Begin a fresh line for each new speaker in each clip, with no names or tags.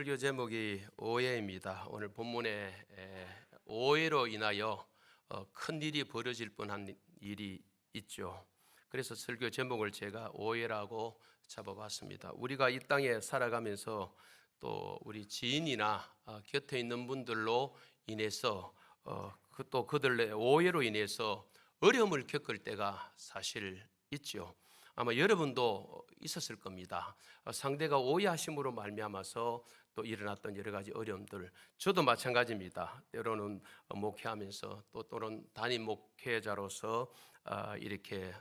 설교 제목이 오해입니다. 오늘 본문에 오해로 인하여 큰 일이 벌어질 뻔한 일이 있죠. 그래서 설교 제목을 제가 오해라고 잡아봤습니다. 우리가 이 땅에 살아가면서 또 우리 지인이나 곁에 있는 분들로 인해서 또 그들의 오해로 인해서 어려움을 겪을 때가 사실 있죠. 아마 여러분도 있었을 겁니다. 상대가 오해하심으로 말미암아서 또 일어났던 여러 가지 어려움들, 저도 마찬가지입니다. 때로는 목회하면서 또는 담임 목회자로서 이렇게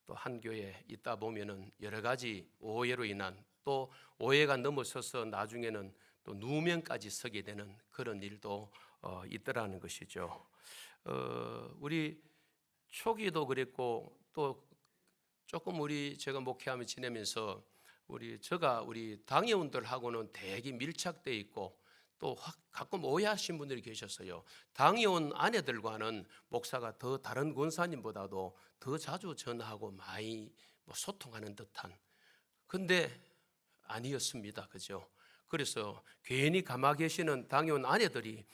또 한 교회에 있다 보면은 여러 가지 오해로 인한 또 오해가 넘어서서 나중에는 또 누명까지 서게 되는 그런 일도 있더라는 것이죠. 우리 초기도 그랬고 또 조금 제가 목회하며 지내면서 우리 당회원들하고는 되게 밀착돼 있고 또 가끔 오해하신 분들이 계셨어요. 당회원 아내들과는 목사가 더 다른 권사님보다도 더 자주 전화하고 많이 소통하는 듯한, 근데 아니었습니다. 그죠? 그래서 괜히 가마 계시는 당회원 아내들이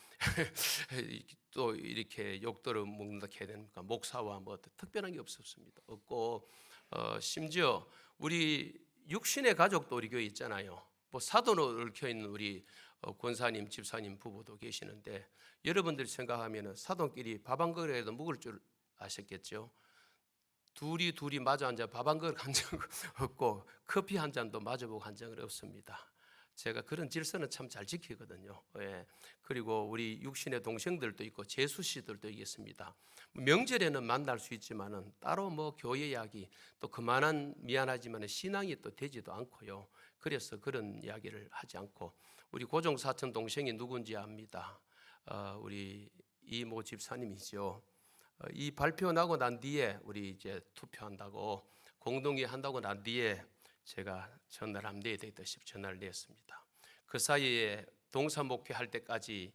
또 이렇게 욕들을 먹는다 해야 됩니까? 목사와 뭐 특별한 게 없고 심지어 우리 육신의 가족도 우리 교회 있잖아요. 뭐 사도로 얽혀 있는 우리 권사님, 집사님 부부도 계시는데 여러분들이 생각하면 사돈끼리 밥 한 그릇에도 먹을 줄 아셨겠죠? 둘이 마주 앉아 밥 한 그릇 한 적 없고 커피 한 잔도 마주보고 한 적은 없습니다. 제가 그런 질서는 참 잘 지키거든요. 예. 그리고 우리 육신의 동생들도 있고 재수 씨들도 있겠습니다. 명절에는 만날 수 있지만은 따로 뭐 교회 이야기 또 그만한 미안하지만 신앙이 또 되지도 않고요. 그래서 그런 이야기를 하지 않고 우리 고종 사촌 동생이 누군지 압니다. 우리 이모 집사님이죠. 이 발표 나고 난 뒤에 우리 이제 투표한다고 공동회 한다고 난 뒤에 제가 전화를 한번 내야 되겠다 싶어 전화를 냈습니다. 그 사이에 동사 목회할 때까지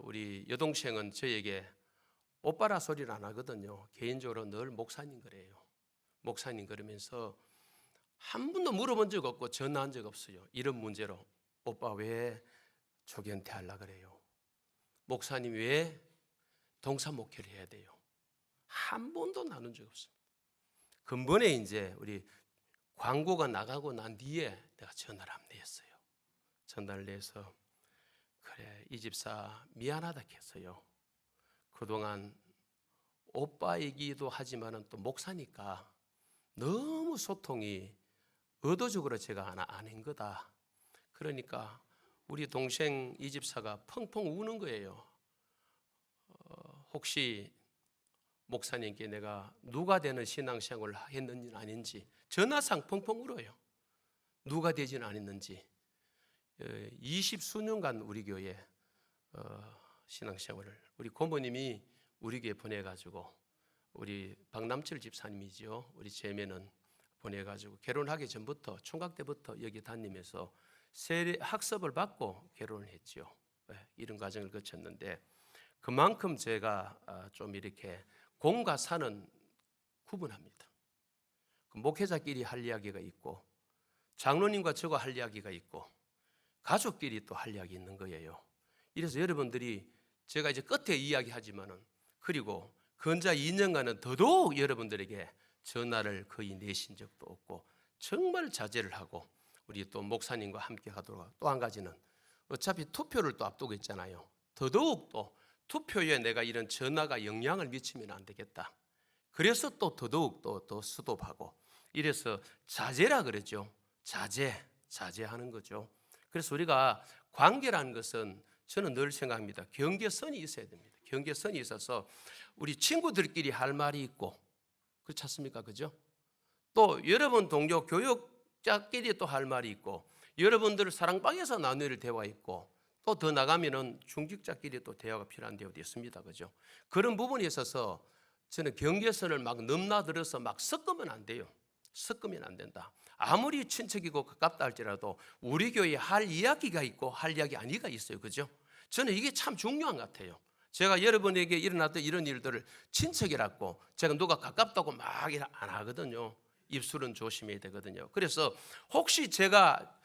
우리 여동생은 저에게 오빠라 소리를 안 하거든요. 개인적으로 늘 목사님 그래요. 목사님 그러면서 한 번도 물어본 적 없고 전화한 적 없어요. 이런 문제로 오빠 왜 조견태 하려고 그래요? 목사님 왜 동사 목회를 해야 돼요? 한 번도 나눈 적 없습니다. 근본에 이제 우리 광고가 나가고 난 뒤에 내가 전화를 한번 냈어요. 전화를 내서 그래 이 집사 미안하다 했어요. 그동안 오빠이기도 하지만은 또 목사니까 너무 소통이 의도적으로 제가 안 한 거다. 그러니까 우리 동생 이 집사가 펑펑 우는 거예요. 혹시 목사님께 내가 누가 되는 신앙생활을 했는지 아닌지 전화상 펑펑 울어요. 누가 되지는 않았는지 20수년간 우리 교회 신앙생활을 우리 고모님이 우리 교회 보내가지고 우리 박남철 집사님이죠. 우리 제매는 보내가지고 결혼하기 전부터 총각 때부터 여기 다니면서 세례 학습을 받고 결혼을 했죠. 이런 과정을 거쳤는데 그만큼 제가 좀 이렇게 공과 사는 구분합니다. 목회자끼리 할 이야기가 있고 장로님과 저가 할 이야기가 있고 가족끼리 또 할 이야기 있는 거예요. 이래서 여러분들이 제가 이제 끝에 이야기하지만은 그리고 근자 2년간은 더더욱 여러분들에게 전화를 거의 내신 적도 없고 정말 자제를 하고 우리 또 목사님과 함께 하도록 또 한 가지는 어차피 투표를 또 앞두고 있잖아요. 더더욱 또 투표에 내가 이런 전화가 영향을 미치면 안 되겠다. 그래서 또 더더욱 또 수도하고 이래서 자제라 그러죠. 자제하는 거죠. 그래서 우리가 관계라는 것은 저는 늘 생각합니다. 경계선이 있어야 됩니다. 경계선이 있어서 우리 친구들끼리 할 말이 있고 그렇지 않습니까? 그죠? 또 여러분 동료 교육자끼리 또 할 말이 있고 여러분들 사랑방에서 나눌 대화 있고 또 더 나가면은 중직자끼리 또 대화가 필요한 데도 있습니다. 그죠? 그런 부분에 있어서 저는 경계선을 막 넘나들어서 막 섞으면 안 돼요. 섞으면 안 된다. 아무리 친척이고 가깝다 할지라도 우리 교회에 할 이야기가 있고 할 이야기 아니가 있어요. 그죠? 저는 이게 참 중요한 것 같아요. 제가 여러분에게 일어났던 이런 일들을 친척이라고 제가 누가 가깝다고 막 안 하거든요. 입술은 조심해야 되거든요. 그래서 혹시 제가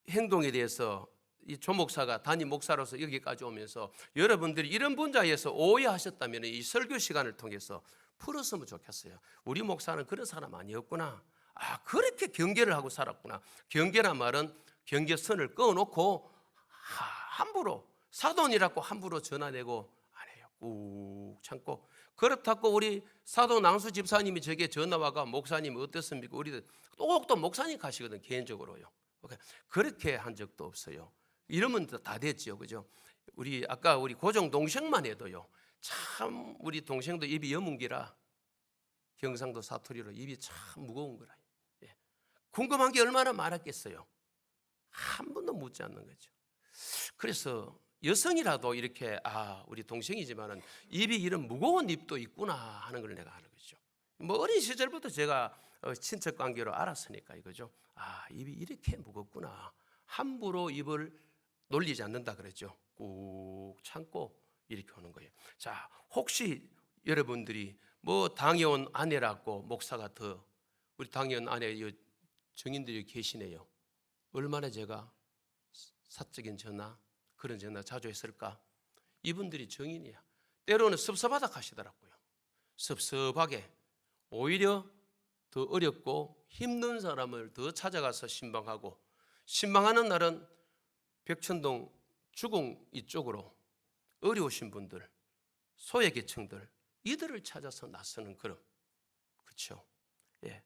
행동에 대해서 이 조 목사가 담임 목사로서 여기까지 오면서 여러분들이 이런 분야에서 오해하셨다면 이 설교 시간을 통해서 풀었으면 좋겠어요. 우리 목사는 그런 사람 아니었구나. 아, 그렇게 경계를 하고 살았구나. 경계란 말은 경계선을 그어놓고 함부로 사돈이라고 함부로 전화내고 안 해요. 꾹 참고. 그렇다고 우리 사도 낭수 집사님이 저게 전화와가 목사님 어떻습니까? 우리 또 목사님 가시거든 개인적으로요. 그렇게 한 적도 없어요. 이러면 다 됐죠, 그죠? 우리 아까 우리 고정 동생만 해도요. 참 우리 동생도 입이 여문기라 경상도 사투리로 입이 참 무거운 거라. 예. 궁금한 게 얼마나 많았겠어요. 한 번도 묻지 않는 거죠. 그래서 여성이라도 이렇게 우리 동생이지만은 입이 이런 무거운 입도 있구나 하는 걸 내가 하는 거죠. 뭐 어린 시절부터 제가 친척 관계로 알았으니까 이거죠. 입이 이렇게 무겁구나. 함부로 입을 놀리지 않는다 그랬죠. 꾹 참고 이렇게 오는 거예요. 자, 혹시 여러분들이 뭐 당해온 아내라고 목사가 더 우리 당해온 아내 정인들이 계시네요. 얼마나 제가 사적인 전화 그런 전화 자주 했을까? 이분들이 정인이야. 때로는 섭섭하다 하시더라고요. 섭섭하게 오히려 더 어렵고 힘든 사람을 더 찾아가서 신방하고 신방하는 날은 백천동 주공 이쪽으로 어려우신 분들 소외계층들 이들을 찾아서 나서는 그런 그렇죠. 예.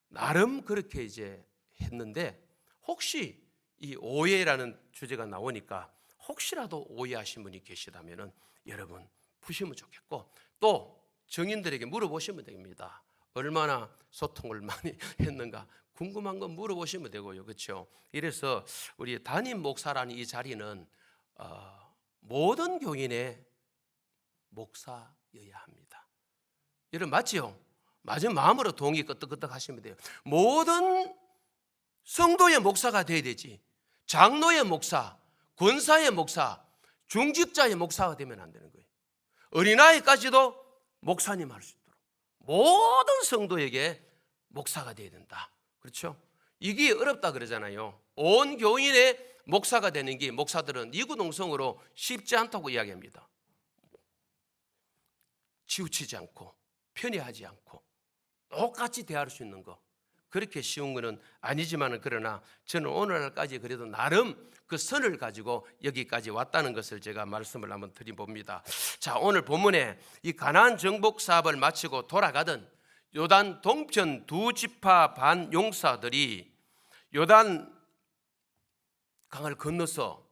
나름 그렇게 이제 했는데 혹시 이 오해라는 주제가 나오니까 혹시라도 오해하신 분이 계시다면은 여러분 푸시면 좋겠고 또 정인들에게 물어보시면 됩니다. 얼마나 소통을 많이 했는가 궁금한 건 물어보시면 되고요, 그렇죠? 이래서 우리 담임 목사라는 이 자리는 모든 교인의 목사여야 합니다. 여러분 맞지요? 맞은 마음으로 동의 끄떡끄떡 하시면 돼요. 모든 성도의 목사가 돼야 되지. 장로의 목사, 권사의 목사, 중직자의 목사가 되면 안 되는 거예요. 어린아이까지도 목사님 할 수 있도록 모든 성도에게 목사가 돼야 된다. 그렇죠? 이게 어렵다 그러잖아요. 온 교인의 목사가 되는 게 목사들은 이구동성으로 쉽지 않다고 이야기합니다. 치우치지 않고 편애하지 않고 똑같이 대할 수 있는 거 그렇게 쉬운 거는 아니지만 그러나 저는 오늘날까지 그래도 나름 그 선을 가지고 여기까지 왔다는 것을 제가 말씀을 한번 드려봅니다. 자, 오늘 본문에 이 가나안 정복 사업을 마치고 돌아가던 요단 동편 두 지파 반 용사들이 요단 강을 건너서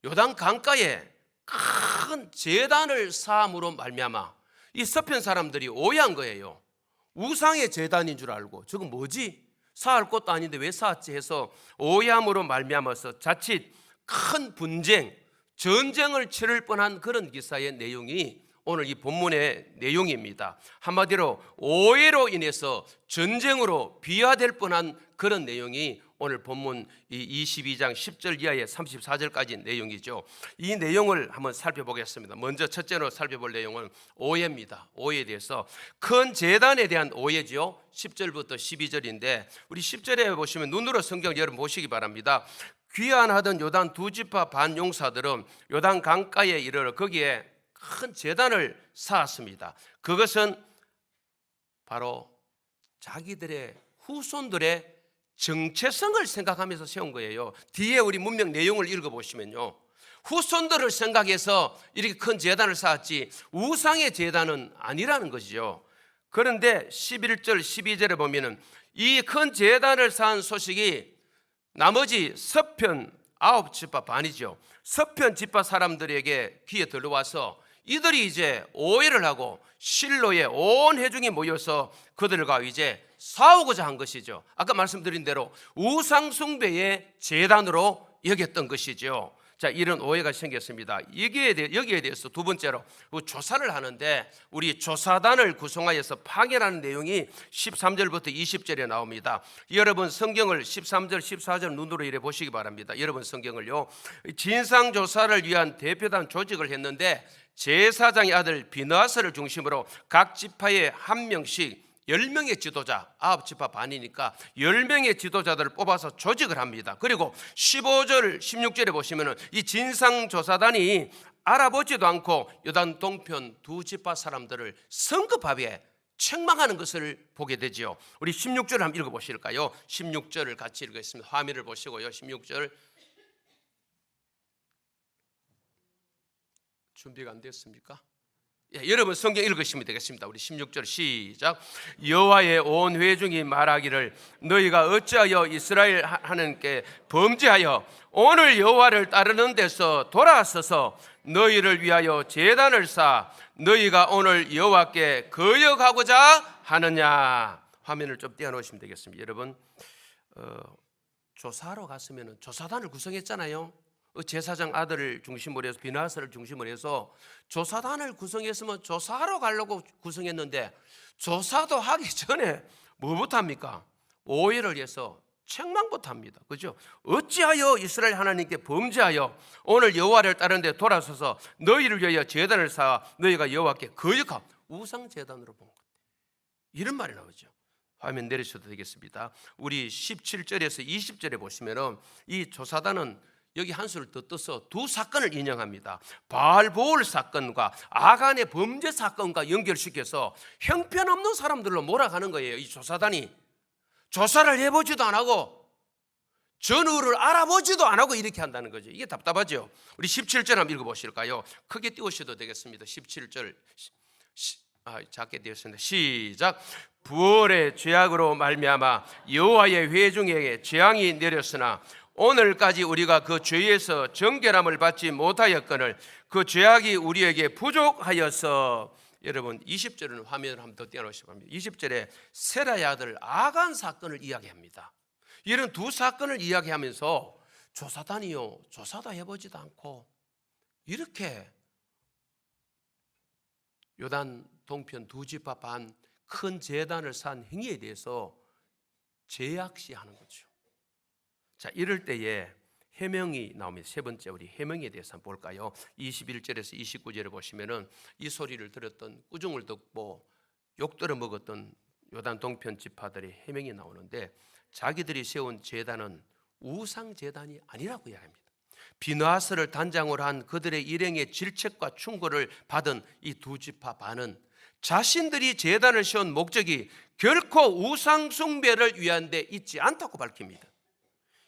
요단 강가에 큰 제단을 쌓음으로 말미암아 이 서편 사람들이 오해한 거예요. 우상의 제단인 줄 알고 저건 뭐지? 쌓을 것도 아닌데 왜 쌓았지 해서 오해함으로 말미암아서 자칫 큰 분쟁, 전쟁을 치를 뻔한 그런 기사의 내용이 오늘 이 본문의 내용입니다. 한마디로 오해로 인해서 전쟁으로 비화될 뻔한 그런 내용이 오늘 본문 이 22장 10절 이하의 34절까지 내용이죠. 이 내용을 한번 살펴보겠습니다. 먼저 첫째로 살펴볼 내용은 오해입니다. 오해에 대해서 큰 제단에 대한 오해죠. 10절부터 12절인데 우리 10절에 보시면 눈으로 성경 여러분 보시기 바랍니다. 귀환하던 요단 두 지파 반 용사들은 요단 강가에 이르러 거기에 큰 제단을 쌓았습니다. 그것은 바로 자기들의 후손들의 정체성을 생각하면서 세운 거예요. 뒤에 우리 문명 내용을 읽어보시면요, 후손들을 생각해서 이렇게 큰 제단을 쌓았지 우상의 제단은 아니라는 것이죠. 그런데 11절 12절에 보면은 이 큰 제단을 쌓은 소식이 나머지 서편 9지파 반이죠. 서편 지파 사람들에게 귀에 들어와서 이들이 이제 오해를 하고 실로에 온 회중이 모여서 그들과 이제 싸우고자 한 것이죠. 아까 말씀드린 대로 우상숭배의 제단으로 여겼던 것이죠. 자, 이런 오해가 생겼습니다. 여기에 대해서 두 번째로 조사를 하는데 우리 조사단을 구성하여서 파견하는 내용이 13절부터 20절에 나옵니다. 여러분 성경을 13절 14절 눈으로 이래 보시기 바랍니다. 여러분 성경을요, 진상조사를 위한 대표단 조직을 했는데 제사장의 아들 비느하스를 중심으로 각 지파에 한 명씩 10명의 지도자, 9지파 반이니까 10명의 지도자들을 뽑아서 조직을 합니다. 그리고 15절, 16절에 보시면은 이 진상조사단이 알아보지도 않고 요단 동편 두 지파 사람들을 성급하게 책망하는 것을 보게 되지요. 우리 16절을 한번 읽어보실까요? 16절을 같이 읽겠습니다. 화면을 보시고요. 16절 준비가 안 됐습니까? 예, 여러분 성경 읽으시면 되겠습니다. 우리 16절 시작. 여호와의 온 회중이 말하기를 너희가 어찌하여 이스라엘 하나님께 범죄하여 오늘 여호와를 따르는 데서 돌아서서 너희를 위하여 제단을 쌓아 너희가 오늘 여호와께 거역하고자 하느냐. 화면을 좀 띄워놓으시면 되겠습니다. 여러분 조사하러 갔으면 조사단을 구성했잖아요. 제사장 아들을 중심으로 해서 비나스를 중심으로 해서 조사단을 구성했으면 조사하러 가려고 구성했는데 조사도 하기 전에 뭐부터 합니까? 오해를 해서 책망부터 합니다. 그죠? 어찌하여 이스라엘 하나님께 범죄하여 오늘 여호와를 따르는 데 돌아서서 너희를 위하여 제단을 쌓아 너희가 여호와께 거역하고 우상 제단으로 본 것. 이런 말이 나오죠. 화면 내리셔도 되겠습니다. 우리 17절에서 20절에 보시면은 이 조사단은 여기 한 수를 더 떠서 두 사건을 인용합니다. 바알보올 사건과 아간의 범죄 사건과 연결시켜서 형편없는 사람들로 몰아가는 거예요. 이 조사단이 조사를 해보지도 안 하고 전후를 알아보지도 안 하고 이렇게 한다는 거죠. 이게 답답하죠. 우리 17절 한번 읽어보실까요? 크게 띄우셔도 되겠습니다. 17절 작게 띄웠습니다. 시작. 부월의 죄악으로 말미암아 여호와의 회중에게 재앙이 내렸으나 오늘까지 우리가 그 죄에서 정결함을 받지 못하였거늘 그 죄악이 우리에게 부족하여서. 여러분 20절은 화면을 한번 더 띄워놓으시기 바랍니다. 20절에 세라의 아들 아간 사건을 이야기합니다. 이런 두 사건을 이야기하면서 조사단이요 조사도 해보지도 않고 이렇게 요단 동편 두 지파 반 큰 제단을 쌓은 행위에 대해서 제약시하는 거죠. 자, 이럴 때에 해명이 나옵니다. 세 번째 우리 해명에 대해서 한번 볼까요? 21절에서 29절에 보시면은 이 소리를 들었던 꾸중을 듣고 욕들어 먹었던 요단 동편 지파들의 해명이 나오는데 자기들이 세운 제단은 우상 제단이 아니라고 이야기합니다. 비느하스를 단장으로 한 그들의 일행의 질책과 충고를 받은 이 두 지파 반은 자신들이 제단을 세운 목적이 결코 우상 숭배를 위한 데 있지 않다고 밝힙니다.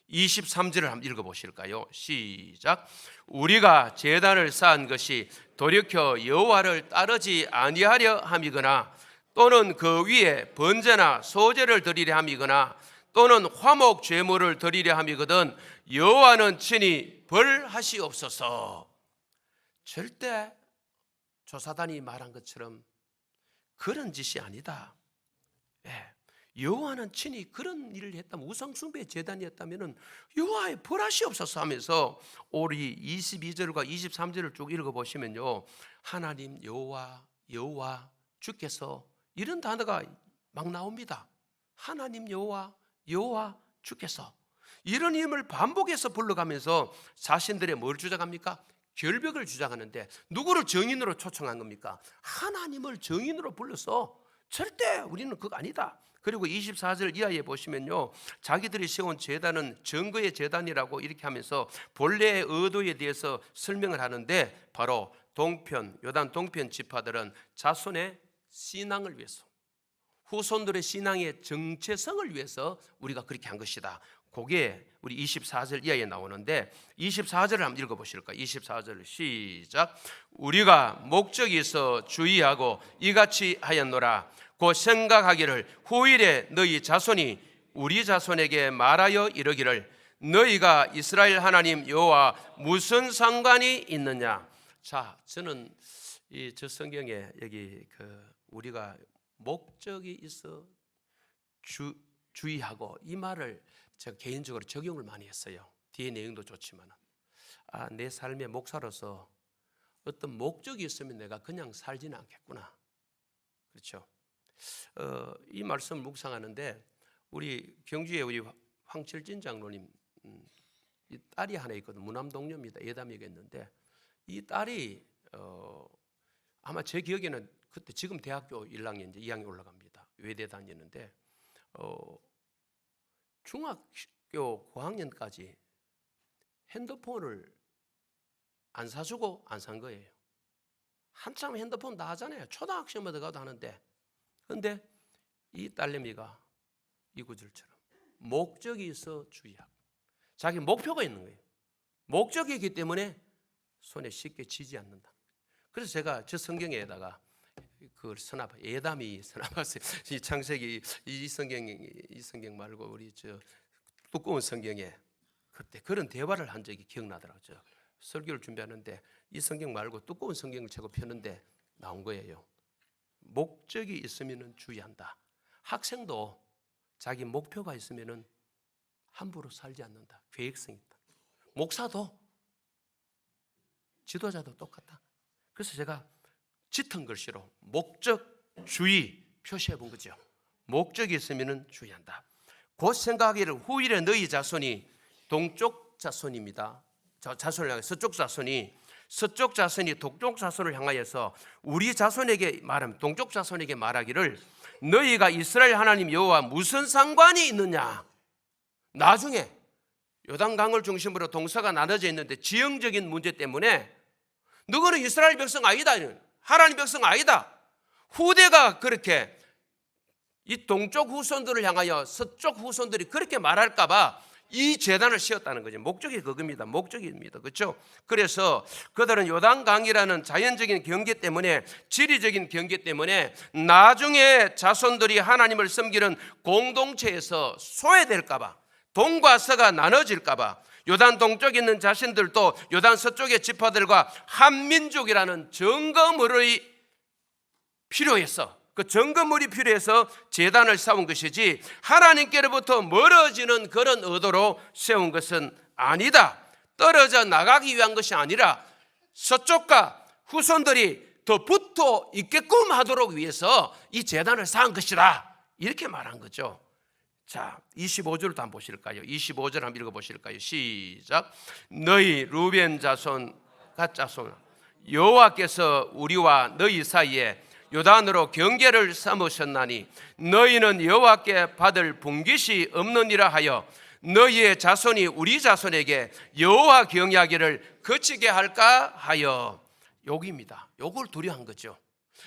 23절을 한번 읽어보실까요? 시작. 우리가 제단을 쌓은 것이 돌이켜 여호와를 따르지 아니하려 함이거나 또는 그 위에 번제나 소제를 드리려 함이거나 또는 화목 제물을 드리려 함이거든 여호와는 친히 벌하시옵소서. 절대 조사단이 말한 것처럼 그런 짓이 아니다. 여호와는 친히 그런 일을 했다면 우상숭배 제단이었다면 여호와의 벌하시옵소서 하면서 우리 22절과 23절을 쭉 읽어보시면요 하나님 여호와 주께서 이런 단어가 막 나옵니다. 하나님 여호와 주께서 이런 이름을 반복해서 불러가면서 자신들의 뭘 주장합니까? 결벽을 주장하는데 누구를 증인으로 초청한 겁니까? 하나님을 증인으로 불러서 절대 우리는 그거 아니다. 그리고 24절 이하에 보시면요 자기들이 세운 제단은 증거의 제단이라고 이렇게 하면서 본래의 의도에 대해서 설명을 하는데 바로 요단 동편 지파들은 자손의 신앙을 위해서 후손들의 신앙의 정체성을 위해서 우리가 그렇게 한 것이다. 그게 우리 24절 이하에 나오는데 24절을 한번 읽어보실까요? 24절 시작. 우리가 목적이 있어 주의하고 이같이 하였노라. 곧 생각하기를 후일에 너희 자손이 우리 자손에게 말하여 이르기를 너희가 이스라엘 하나님 여호와 무슨 상관이 있느냐. 자, 저는 저 성경에 여기 우리가 목적이 있어 주의하고 이 말을 제가 개인적으로 적용을 많이 했어요. 뒤에 내용도 좋지만 내 삶의 목사로서 어떤 목적이 있으면 내가 그냥 살지는 않겠구나. 그렇죠? 이 말씀을 묵상하는데 우리 경주에 우리 황철진 장로님 이 딸이 하나 있거든. 무남 동료입니다. 예담이가 있는데 이 딸이 아마 제 기억에는 그때 지금 대학교 1학년 이제 2학년 올라갑니다. 외대 다니는데 중학교 고학년까지 핸드폰을 안 사주고 안 산 거예요. 한참 핸드폰 다 하잖아요. 초등학생마다 가도 하는데. 그런데 이 딸내미가 이 구절처럼 목적이 있어 주의하고, 자기 목표가 있는 거예요. 목적이 있기 때문에 손에 쉽게 쥐지 않는다. 그래서 제가 저 성경에다가 그걸 예담이 서나봤어요. 이 창세기 이 성경 말고 우리 저 두꺼운 성경에 그때 그런 대화를 한 적이 기억나더라고요. 설교를 준비하는데 이 성경 말고 두꺼운 성경을 제가 펴는데 나온 거예요. 목적이 있으면 주의한다. 학생도 자기 목표가 있으면 함부로 살지 않는다. 계획성이 있다. 목사도 지도자도 똑같다. 그래서 제가 짙은 글씨로 목적주의 표시해 본 거죠. 목적이 있으면 주의한다. 곧 생각하기를 후일에 너희 자손이 동쪽 자손입니다. 자손을 향해 서쪽 자손이 동쪽 자손을 향하여서 우리 자손에게 말하면 동쪽 자손에게 말하기를 너희가 이스라엘 하나님 여호와 무슨 상관이 있느냐. 나중에 요단강을 중심으로 동서가 나눠져 있는데 지형적인 문제 때문에 너희는 이스라엘 백성 아니다, 하나님 백성 아니다. 후대가 그렇게 이 동쪽 후손들을 향하여 서쪽 후손들이 그렇게 말할까 봐 이 제단을 씌웠다는 거죠. 목적이 그겁니다. 목적입니다. 그렇죠? 그래서 그들은 요단강이라는 자연적인 경계 때문에, 지리적인 경계 때문에 나중에 자손들이 하나님을 섬기는 공동체에서 소외될까 봐, 동과 서가 나눠질까 봐 요단 동쪽에 있는 자신들도 요단 서쪽의 지파들과 한민족이라는 증거물이 필요해서, 그 증거물이 필요해서 제단을 세운 것이지 하나님께로부터 멀어지는 그런 의도로 세운 것은 아니다. 떨어져 나가기 위한 것이 아니라 서쪽과 후손들이 더 붙어 있게끔 하도록 위해서 이 제단을 쌓은 것이다. 이렇게 말한 거죠. 자, 25절도 한번 보실까요? 25절 한번 읽어보실까요? 시작. 너희 루벤 자손 갓 자손 여호와께서 우리와 너희 사이에 요단으로 경계를 삼으셨나니 너희는 여호와께 받을 분깃이 없느니라 하여 너희의 자손이 우리 자손에게 여호와 경외하기를 그치게 할까 하여. 여기입니다. 요걸 두려워한 거죠.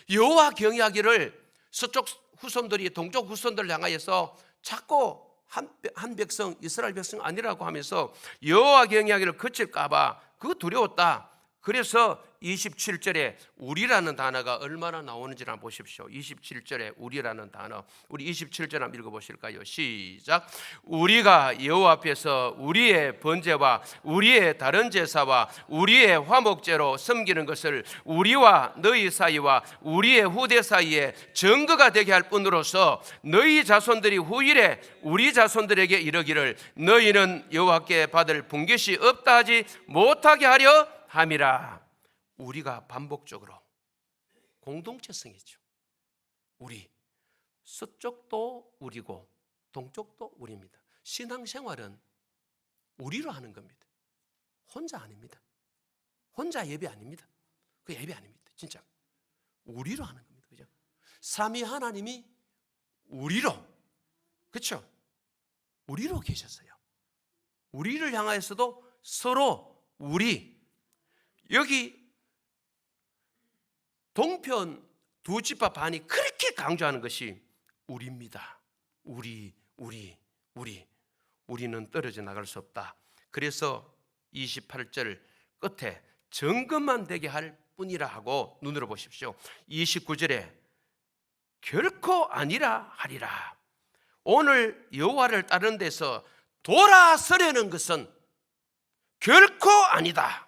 여호와 경외하기를 서쪽 후손들이 동쪽 후손들을 향하여서 자꾸 한 백성, 이스라엘 백성 아니라고 하면서 여호와 경외하기를 그칠까 봐 그거 두려웠다. 그래서 27절에 우리라는 단어가 얼마나 나오는지를 한번 보십시오. 27절에 우리라는 단어, 우리 27절 한번 읽어보실까요? 시작. 우리가 여호와 앞에서 우리의 번제와 우리의 다른 제사와 우리의 화목제로 섬기는 것을 우리와 너희 사이와 우리의 후대 사이에 증거가 되게 할 뿐으로서 너희 자손들이 후일에 우리 자손들에게 이르기를 너희는 여호와께 받을 분깃이 없다 하지 못하게 하려 함이라. 우리가 반복적으로 공동체성이죠. 우리 서쪽도 우리고 동쪽도 우리입니다. 신앙생활은 우리로 하는 겁니다. 혼자 아닙니다. 혼자 예배 아닙니다. 그 예배 아닙니다. 진짜 우리로 하는 겁니다. 그죠? 삼위 하나님이 우리로, 그렇죠? 우리로 계셨어요. 우리를 향하여서도 서로 우리. 여기 동편 두 지파 반이 그렇게 강조하는 것이 우리입니다. 우리는 떨어져 나갈 수 없다. 그래서 28절 끝에 정금만 되게 할 뿐이라 하고 눈으로 보십시오. 29절에 결코 아니라 하리라. 오늘 여호와를 따르는 데서 돌아서려는 것은 결코 아니다.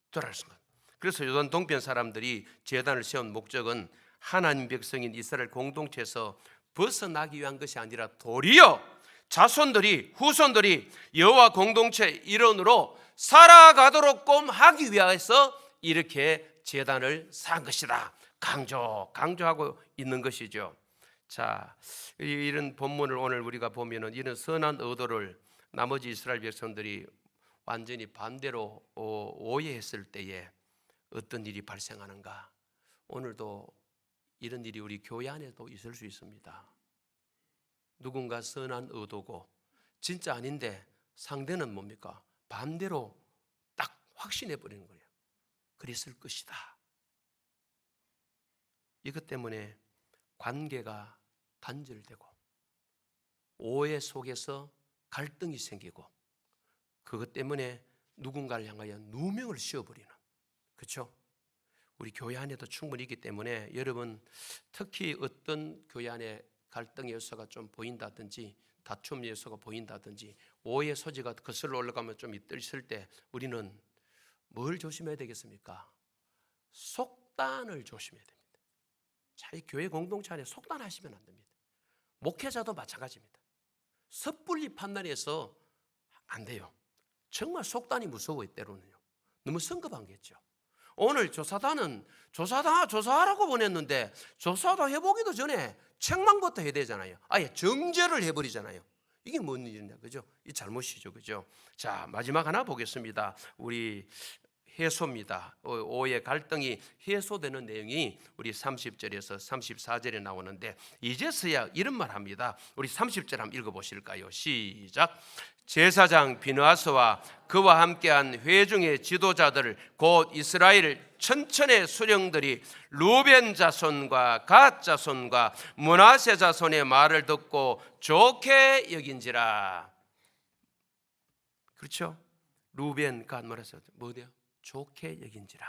돌아서는. 그래서 요단 동편 사람들이 제단을 세운 목적은 하나님 백성인 이스라엘 공동체에서 벗어나기 위한 것이 아니라 도리어 자손들이, 후손들이 여호와 공동체 일원으로 살아가도록 하기 위해서 이렇게 제단을 쌓은 것이다. 강조하고 있는 것이죠. 자, 이런 본문을 오늘 우리가 보면은 이런 선한 의도를 나머지 이스라엘 백성들이 완전히 반대로 오해했을 때에 어떤 일이 발생하는가? 오늘도 이런 일이 우리 교회 안에도 있을 수 있습니다. 누군가 선한 의도고 진짜 아닌데 상대는 뭡니까? 반대로 딱 확신해 버리는 거예요. 그랬을 것이다. 이것 때문에 관계가 단절되고 오해 속에서 갈등이 생기고 그것 때문에 누군가를 향하여 누명을 씌워버리는, 그렇죠? 우리 교회 안에도 충분히 있기 때문에 여러분 특히 어떤 교회 안에 갈등의 요소가 좀 보인다든지 다툼의 요소가 보인다든지 오해 소지가 거슬러 올라가면 좀 있을 때 우리는 뭘 조심해야 되겠습니까? 속단을 조심해야 됩니다. 자, 이 교회 공동체 안에 속단하시면 안 됩니다. 목회자도 마찬가지입니다. 섣불리 판단해서 안 돼요. 정말 속단이 무서워요. 때로는요. 너무 성급한 거죠. 오늘 조사단은 조사하라고 보냈는데 조사도 해보기도 전에 책망부터 해야 되잖아요. 아예 정죄를 해버리잖아요. 이게 뭔 일이냐, 그죠? 이 잘못이죠, 그죠? 자, 마지막 하나 보겠습니다. 우리 해소입니다. 오해 갈등이 해소되는 내용이 우리 30절에서 34절에 나오는데 이제서야 이런 말 합니다. 우리 30절 한번 읽어보실까요? 시작. 제사장 비느하스와 그와 함께한 회중의 지도자들 곧 이스라엘 천천의 수령들이 루벤 자손과 갓 자손과 므낫세 자손의 말을 듣고 좋게 여긴지라. 그렇죠? 루벤, 갓, 므낫세 뭐래요? 좋게 여긴지라.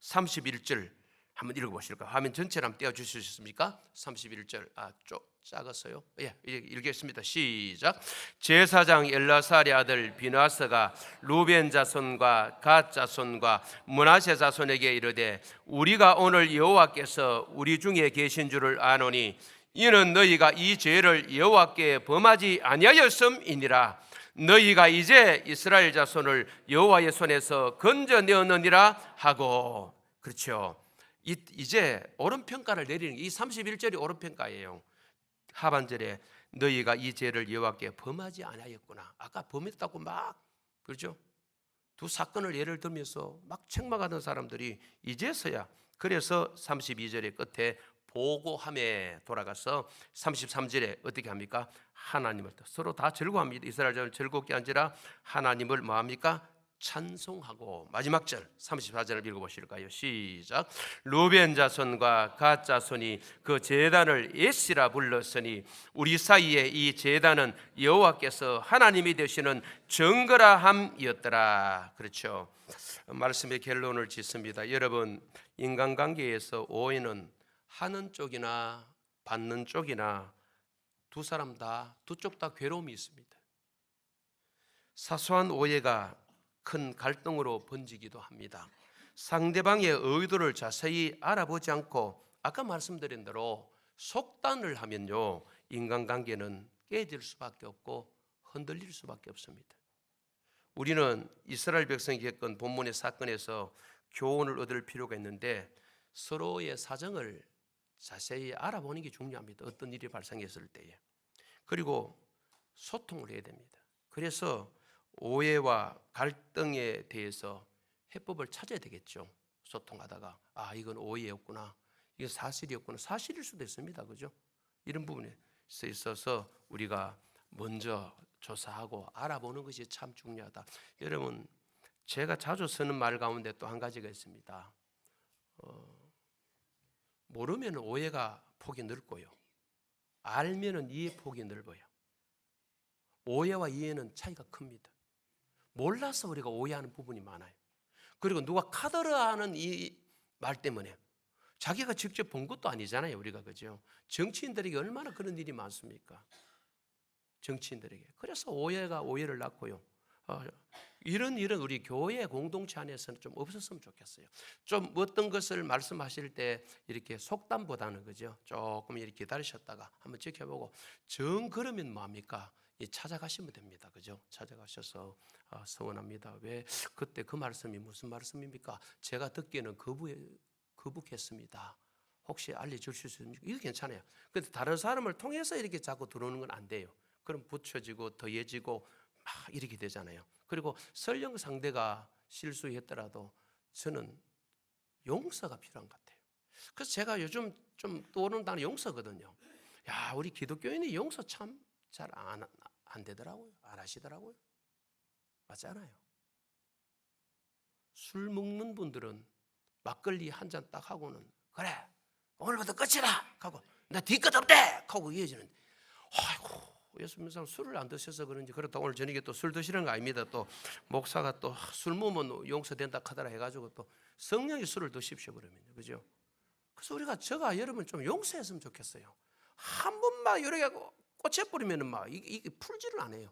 31절 한번 읽어보실까요? 화면 전체를 한번 띄워주시겠습니까? 31절 좀 작았어요. 예, 읽겠습니다. 시작. 제사장 엘라사리 아들 비느하스가 루벤 자손과 갓 자손과 므낫세 자손에게 이르되 우리가 오늘 여호와께서 우리 중에 계신 줄을 아노니 이는 너희가 이 죄를 여호와께 범하지 아니하였음이니라. 너희가 이제 이스라엘 자손을 여호와의 손에서 건져내었느니라 하고. 그렇죠. 이제 옳은 평가를 내리는 이 31절이 옳은 평가예요. 하반절에 너희가 이 죄를 여호와께 범하지 아니하였구나. 아까 범했다고 막, 그렇죠? 두 사건을 예를 들면서 막 책망하던 사람들이 이제서야, 그래서 32절의 끝에 보고함에 돌아가서 33절에 어떻게 합니까? 하나님을 서로 다 즐거워합니다. 이스라엘 자손을 즐겁게 한지라 하나님을 뭐합니까? 찬송하고. 마지막 절 34절을 읽어보실까요? 시작. 루벤 자손과 갓 자손이 그 제단을 에시라 불렀으니 우리 사이에 이 제단은 여호와께서 하나님이 되시는 정결함이었더라. 그렇죠. 말씀의 결론을 짓습니다. 여러분, 인간관계에서 오해는 하는 쪽이나 받는 쪽이나 두 사람 다, 두 쪽 다 괴로움이 있습니다. 사소한 오해가 큰 갈등으로 번지기도 합니다. 상대방의 의도를 자세히 알아보지 않고 아까 말씀드린 대로 속단을 하면요, 인간관계는 깨질 수밖에 없고 흔들릴 수밖에 없습니다. 우리는 이스라엘 백성이 겪은 본문의 사건에서 교훈을 얻을 필요가 있는데 서로의 사정을 자세히 알아보는 게 중요합니다. 어떤 일이 발생했을 때에. 그리고 소통을 해야 됩니다. 그래서 오해와 갈등에 대해서 해법을 찾아야 되겠죠. 소통하다가 이건 오해였구나, 이건 사실이었구나. 사실일 수도 있습니다, 그죠? 이런 부분에 있어서 우리가 먼저 조사하고 알아보는 것이 참 중요하다. 여러분, 제가 자주 쓰는 말 가운데 또 한 가지가 있습니다. 모르면 오해가 폭이 넓고요, 알면은 이해 폭이 넓어요. 오해와 이해는 차이가 큽니다. 몰라서 우리가 오해하는 부분이 많아요. 그리고 누가 카더라하는 이 말 때문에 자기가 직접 본 것도 아니잖아요, 우리가, 그죠? 정치인들에게 얼마나 그런 일이 많습니까? 정치인들에게. 그래서 오해가 오해를 낳고요. 이런 일은 우리 교회 공동체 안에서는 좀 없었으면 좋겠어요. 좀 어떤 것을 말씀하실 때 이렇게 속담보다는, 그죠? 조금 이렇게 기다리셨다가 한번 지켜보고 정 그러면 뭐합니까? 찾아가시면 됩니다, 그죠? 찾아가셔서 서원합니다. 왜 그때 그 말씀이 무슨 말씀입니까? 제가 듣기에는 거북했습니다. 혹시 알려주실 수 있습니까? 이거 괜찮아요. 근데 다른 사람을 통해서 이렇게 자꾸 들어오는 건 안 돼요. 그럼 붙여지고 더해지고 막 이렇게 되잖아요. 그리고 설령 상대가 실수했더라도 저는 용서가 필요한 것 같아요. 그래서 제가 요즘 좀 떠오르는 단어 용서거든요. 야, 우리 기독교인이 용서 참 잘 안 되더라고요. 안 하시더라고요. 맞잖아요. 술 먹는 분들은 막걸리 한 잔 딱 하고는 그래 오늘부터 끝이다 하고 나 뒤끝 없대 하고 이어지는데, 아이고 예수 믿는 사람 술을 안 드셔서 그런지, 그렇다 오늘 저녁에 또 술 드시는 거 아닙니다. 또 목사가 또 술 먹으면 용서된다 하더라 해가지고 또 성령이 술을 드십시오 그러면, 그죠? 그래서 우리가 저가 여러분 좀 용서했으면 좋겠어요. 한 번만 이렇게 꽂혀버리면 막 이게 풀지를 않아요.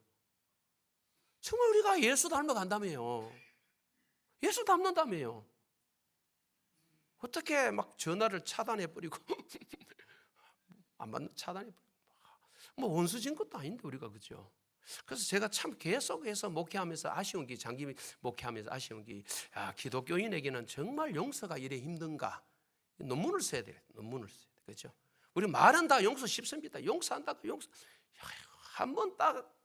정말 우리가 예수 닮아 간다며요. 예수 닮는다며요. 어떻게 막 전화를 차단해버리고 안 받는 차단해버리고 뭐 원수진 것도 아닌데 우리가, 그죠? 그래서 제가 참 계속해서 목회하면서 아쉬운 게, 장기 목회하면서 아쉬운 게, 야, 기독교인에게는 정말 용서가 이래 힘든가. 논문을 써야 돼요. 논문을 써야 돼요. 그렇죠? 우리 말은 다 용서 쉽습니다. 용서한다고 용서. 한 번 딱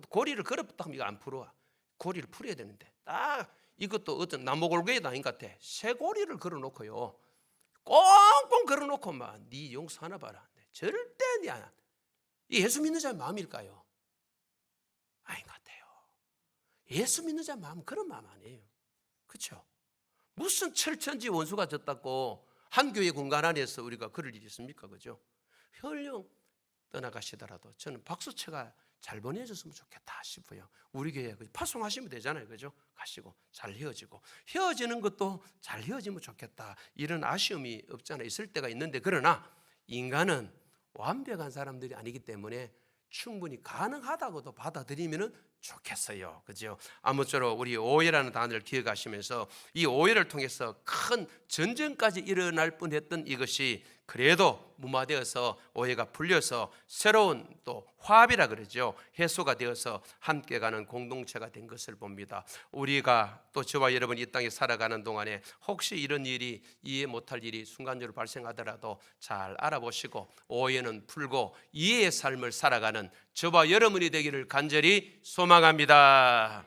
고리를 걸어붙다 하면 이거 안 풀어. 고리를 풀어야 되는데 딱 이것도 어떤 나무골개도 아닌 것 같아. 새 고리를 걸어놓고요. 꽁꽁 걸어놓고 막 네 용서하나 봐라. 절대 아니야. 이 예수 믿는 자의 마음일까요? 아닌 것 같아요. 예수 믿는 자의 마음은 그런 마음 아니에요. 그렇죠? 무슨 철천지 원수가 졌다고 한 교회 공간 안에서 우리가 그럴 일이 있습니까? 그죠? 혈령 떠나가시더라도 저는 박수채가 잘 보내줬으면 좋겠다 싶어요. 우리 교회 파송하시면 되잖아요. 그죠? 가시고 잘 헤어지고, 헤어지는 것도 잘 헤어지면 좋겠다, 이런 아쉬움이 없지 않아 있을 때가 있는데, 그러나 인간은 완벽한 사람들이 아니기 때문에 충분히 가능하다고도 받아들이면 좋겠어요. 그죠? 아무쪼록 우리 오해라는 단어를 기억하시면서 이 오해를 통해서 큰 전쟁까지 일어날 뻔했던 이것이 그래도 무마되어서 오해가 풀려서 새로운 또 화합이라 그러죠. 해소가 되어서 함께 가는 공동체가 된 것을 봅니다. 우리가 또 저와 여러분이 이 땅에 살아가는 동안에 혹시 이런 일이, 이해 못할 일이 순간적으로 발생하더라도 잘 알아보시고 오해는 풀고 이해의 삶을 살아가는 저와 여러분이 되기를 간절히 소망합니다.